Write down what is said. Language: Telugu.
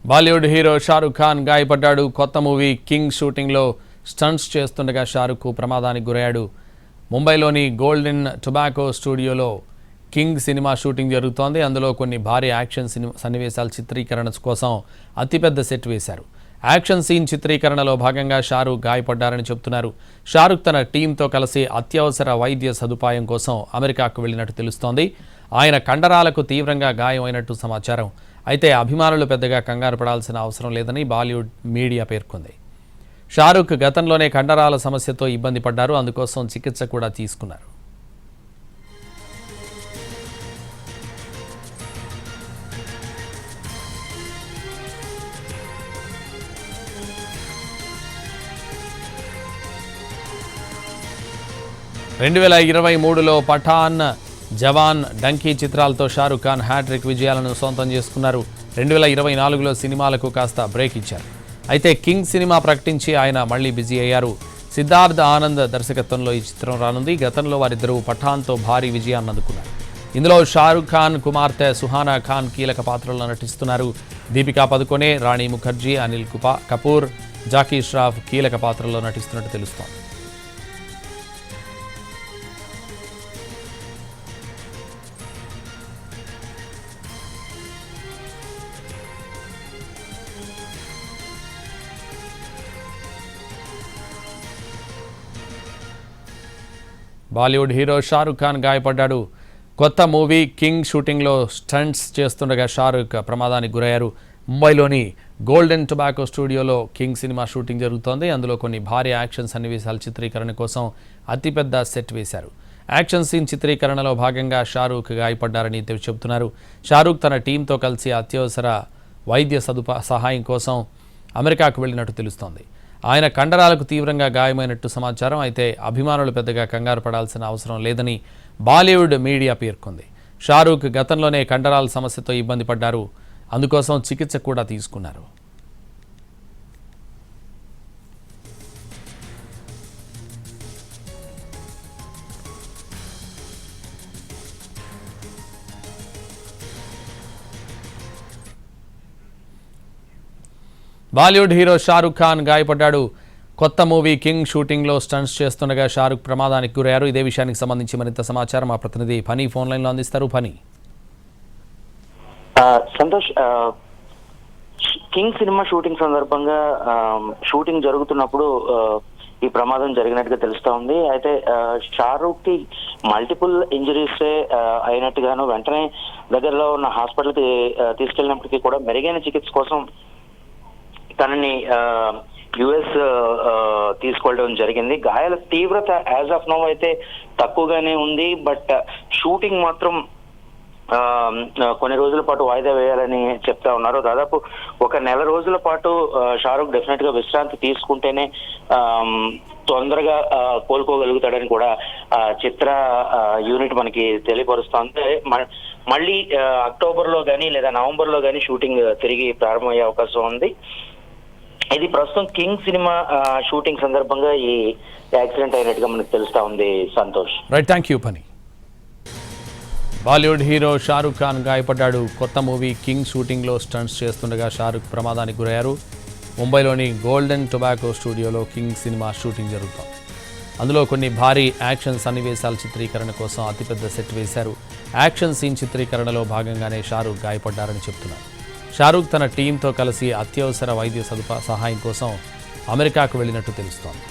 బాలీవుడ్ హీరో షారుఖ్ ఖాన్ గాయపడ్డాడు. కొత్త మూవీ కింగ్ షూటింగ్లో స్టంట్స్ చేస్తుండగా షారుఖ్ ప్రమాదానికి గురయ్యాడు. ముంబైలోని గోల్డెన్ టొబాకో స్టూడియోలో కింగ్ సినిమా షూటింగ్ జరుగుతోంది. అందులో కొన్ని భారీ యాక్షన్ సన్నివేశాల చిత్రీకరణ కోసం అతిపెద్ద సెట్ వేశారు. యాక్షన్ సీన్ చిత్రీకరణలో భాగంగా షారుఖ్ గాయపడ్డారని చెబుతున్నారు. షారుఖ్ తన టీంతో కలిసి అత్యవసర వైద్య సదుపాయం కోసం అమెరికాకు వెళ్లినట్టు తెలుస్తోంది. ఆయన కండరాలకు తీవ్రంగా గాయమైనట్టు సమాచారం. అయితే అభిమానులు పెద్దగా కంగారు పడాల్సిన అవసరం లేదని బాలీవుడ్ మీడియా పేర్కొంది. షారుఖ్ గతంలోనే కండరాల సమస్యతో ఇబ్బంది పడ్డారు. అందుకోసం చికిత్స కూడా తీసుకున్నారు. (2023) పఠాన్, జవాన్, డంకీ చిత్రాలతో షారుఖ్ ఖాన్ హ్యాట్రిక్ విజయాలను సొంతం చేసుకున్నారు. 2024లో సినిమాలకు కాస్త బ్రేక్ ఇచ్చారు. అయితే కింగ్ సినిమా ప్రకటించి ఆయన మళ్లీ బిజీ అయ్యారు. సిద్ధార్థ్ ఆనంద్ దర్శకత్వంలో ఈ చిత్రం రానుంది. గతంలో వారిద్దరూ పఠాన్తో భారీ విజయాన్ని అందుకున్నారు. ఇందులో షారుఖ్ ఖాన్ కుమార్తె సుహానా ఖాన్ కీలక పాత్రల్లో నటిస్తున్నారు. దీపికా పదుకొనే, రాణి ముఖర్జీ, అనిల్ కపూర్, జాకీ ష్రాఫ్ కీలక పాత్రల్లో నటిస్తున్నట్టు తెలుస్తోంది. బాలీవుడ్ హీరో షారుఖ్ ఖాన్ గాయపడ్డాడు. కొత్త మూవీ కింగ్ షూటింగ్లో స్టంట్స్ చేస్తుండగా షారుఖ్ ప్రమాదానికి గురయ్యారు. ముంబైలోని గోల్డెన్ టొబాకో స్టూడియోలో కింగ్ సినిమా షూటింగ్ జరుగుతోంది. అందులో కొన్ని భారీ యాక్షన్ సన్నివేశాల చిత్రీకరణ కోసం అతిపెద్ద సెట్ వేశారు. యాక్షన్ సీన్ చిత్రీకరణలో భాగంగా షారుఖ్ గాయపడ్డారని చెబుతున్నారు. షారుఖ్ తన టీంతో కలిసి అత్యవసర వైద్య సహాయం కోసం అమెరికాకు వెళ్లినట్టు తెలుస్తోంది. ఆయన కండరాలకు తీవ్రంగా గాయమైనట్టు సమాచారం. అయితే అభిమానులు పెద్దగా కంగారు పడాల్సిన అవసరం లేదని బాలీవుడ్ మీడియా పేర్కొంది. షారుఖ్ గతంలోనే కండరాల సమస్యతో ఇబ్బంది పడ్డారు. అందుకోసం చికిత్స కూడా తీసుకున్నారు. బాలీవుడ్ హీరో షారుఖ్ ఖాన్ గాయపడ్డాడు. కొత్త మూవీ కింగ్ షూటింగ్లో స్టంట్స్ చేస్తుండగా షారుఖ్ ప్రమాదానికి గురయ్యారు. ఇదే విషయానికి సంబంధించి మరింత సమాచారం మా ప్రతినిధి ఫనీ ఫోన్ లైన్లో అందిస్తారు. Phani, Santosh, king cinema shooting సందర్భంగా షూటింగ్ జరుగుతున్నప్పుడు ఈ ప్రమాదం జరిగినట్టుగా తెలుస్తా ఉంది. అయితే షారుఖ్ కి మల్టిపుల్ ఇంజరీస్ అయినట్టుగాను వెంటనే దగ్గరలో ఉన్న హాస్పిటల్కి తీసుకెళ్ళినప్పటికీ కూడా మెరుగైన చికిత్స కోసం తనని యుఎస్ తీసుకెళ్ళడం జరిగింది. గాయాల తీవ్రత యాజ్ ఆఫ్ నౌ అయితే తక్కువగానే ఉంది. బట్ షూటింగ్ మాత్రం కొన్ని రోజుల పాటు వాయిదా వేయాలని చెప్తా ఉన్నారు. దాదాపు 1 నెల రోజుల పాటు షారుఖ్ డెఫినెట్ గా విశ్రాంతి తీసుకుంటేనే తొందరగా కోలుకోగలుగుతాడని కూడా చిత్ర యూనిట్ మనకి తెలియపరుస్తోంది. మళ్ళీ అక్టోబర్ లో కానీ లేదా నవంబర్ లో కానీ షూటింగ్ తిరిగి ప్రారంభమయ్యే అవకాశం ఉంది. ఇది ప్రస్తుతం కింగ్ సినిమా షూటింగ్ సందర్భంగా ఈ యాక్సిడెంట్ అయినట్టుగా మనకు తెలుస్తా ఉంది. Santosh, right, thank you Phani. Bollywood hero Shahrukh Khan గాయపడ్డాడు. కొత్త మూవీ కింగ్ షూటింగ్లో స్టంట్స్ చేస్తుండగా షారుఖ్ ప్రమాదానికి గురయ్యారు. ముంబైలోని గోల్డెన్ టొబాకో స్టూడియోలో కింగ్ సినిమా షూటింగ్ జరుగుతోంది. అందులో కొన్ని భారీ యాక్షన్ సన్నివేశాల చిత్రీకరణ కోసం అతిపెద్ద సెట్ వేశారు. యాక్షన్ సీన్ చిత్రీకరణలో భాగంగానే షారుఖ్ గాయపడ్డారని చెబుతున్నారు. షారుఖ్ తన టీంతో కలిసి అత్యవసర వైద్య సహాయం కోసం అమెరికాకు వెళ్లినట్టు తెలుస్తోంది.